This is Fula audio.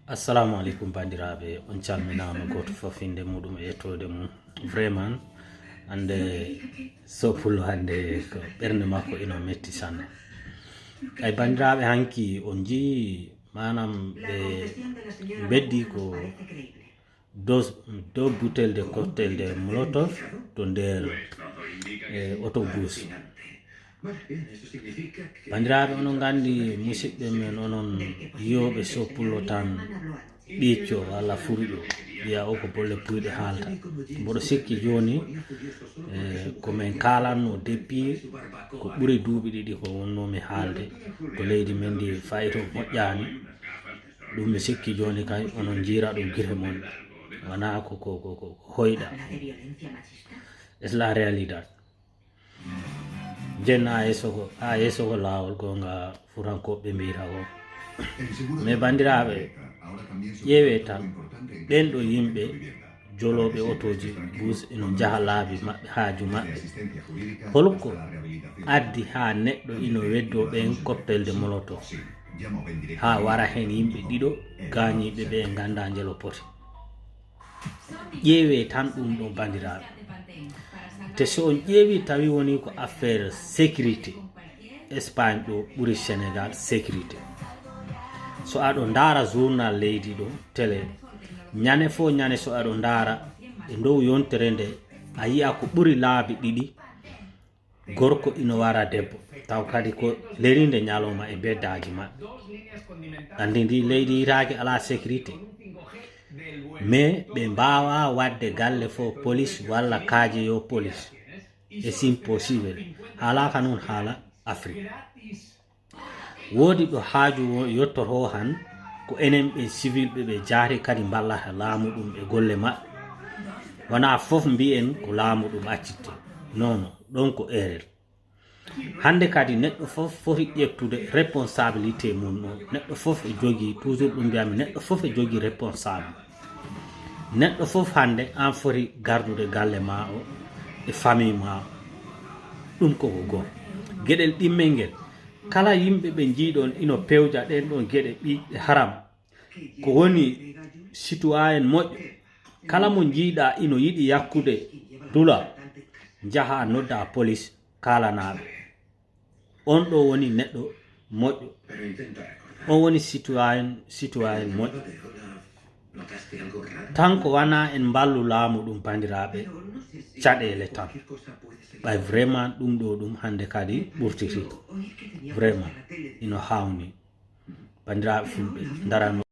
Assalamu alaikum bandiraɓe, on calminama goto fof inde muɗum e yettode mum. Vraiment hande Sopullo hande ko ɓernde makko ino metti sanne. Ay bandiraɓe, hanki on jii manam ɓe beddi ko do bouteille de cocktail de molotov to nder autobus. Bandiraɓe, onon gandi musidɓe men onon yiyoɓe Sopullo tan ɓicco walla furiɗo wiya o ko bolle puyɗe haalta. Mboɗo sikki joni ko min kalanno depuis ko ɓuri duuɓi ɗiɗi ko wonnomi haalde ko leydi men ndi fayito moƴƴani ɗum mi sikki joni kay onon jira ɗum guite mon wona ko hoyɗa. Es la realidad. Jenna a yeso ko lawol gonga furankoɓe mbiyata ko. Mais bandiraɓe, ƴeewe tan ɓen ɗo yimɓe joloɓe otoji bus ino jaha laabi maɓɓe haaju maɓɓe. Holko addi ha neɗɗo ino weddo ɓen cocktail de molotov ha wara hen yimɓe ɗiɗo gañiɓe ɓe ganda jelo poti. ƴeewe tan ɗum ɗo bandiraɓe. Te so on ƴeewi tawi woni ko affaire sécurité, Espagne ɗo ɓuri Sénégal sécurité. So aɗo ndara journal leydi ɗo télé ñane fo ñane, so aɗo ndara e dow yontere nde a yi'a ko ɓuri laabi ɗiɗi gorko ino wara debbo, taw kadi ko lerinde ñalowma e beddaji maɓɓe. Andi ndi leydi yitaki ala sécurité, mais ɓe mbawa wadde galle fo police walla kaaje yo police. C'est impossible. Haalaka noon haala Afrique. Wodi ɗo haaju yottoto han ko enen ɓe civil ɓe jaari kadi ballata laamu ɗum e golle maɓɓe. Wona fof mbi'en ko laamu ɗum accitte. Non, ɗon ko erreur. Hande kadi neɗɗo fof foti ƴettude responsabilité mum ɗo. Neɗɗo fof e jogi, toujours ɗum mbiyami, neɗɗo fof e jogi responsable. Neɗɗo fof hande an foti gardude galle ma o e famille ma. Ɗum koko goo. Gueɗel ɗimmel ngel, kala yimɓe ɓe jiiɗon ino pewja ɗen ɗon gueɗe ɓiɗɗe haram, ko woni citoyen moƴƴo, kala mo jiiɗa ino yiɗi yakkude dula, jaha nodda police kalanaɓe. On ɗo woni neɗɗo moƴƴo, on woni citoyen moƴƴo. Tan ko wana en ballu laamu ɗum bandiraɓe, caɗele tan. Ɓay vraiment ɗum ɗo ɗum hande kadi ɓurtiti. Vraiment ino hawni bandiraɓe fulɓe daran